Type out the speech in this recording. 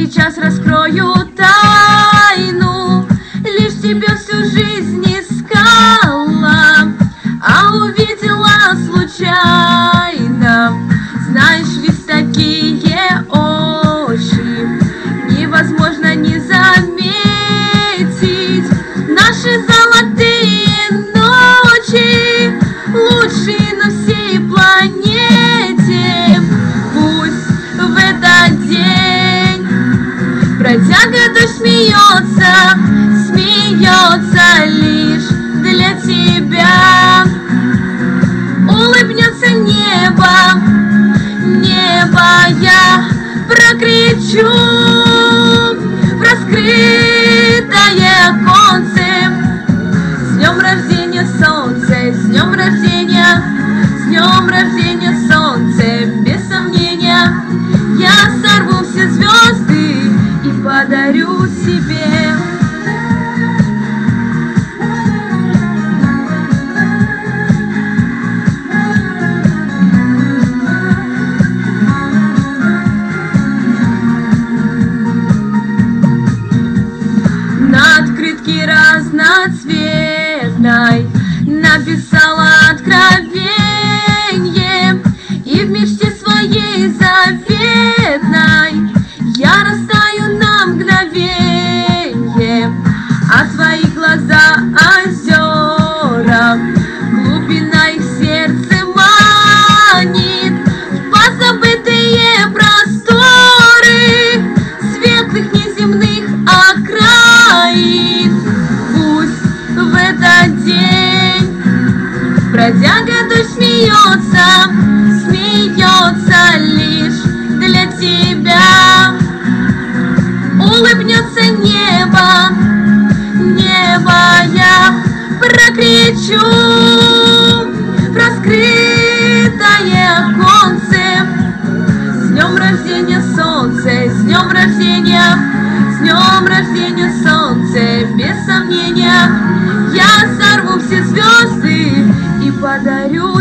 сейчас раскрою тайну, лишь тебя всю жизнь искала, а увидела случайно. Знаешь, ведь такие очи невозможно не заметить. Наши золотые ночи лучшие на всей планете. Пусть в этот день бродяга дождь смеется, смеется лишь для тебя. Улыбнется небо, небо я прокричу в раскрытое оконце. С днем рождения, солнце, с днем рождения, с днем рождения, солнце. Без сомнения я сорву все звезды и подарю тебе. На открытке разноцветной написала откровенье, и в мечте своей заветной я растаю на мгновенье. А твои глаза озера, глубина их сердце манит в позабытые просторы светлых неземных окраин. Пусть в этот день бродяга дождь смеется, смеется лишь для тебя. Улыбнется небо, небо я прокричу в раскрытое оконце. С днем рождения, солнце, с днем рождения, с днем рождения, солнце. Без сомнения я сорву все звезды и подарю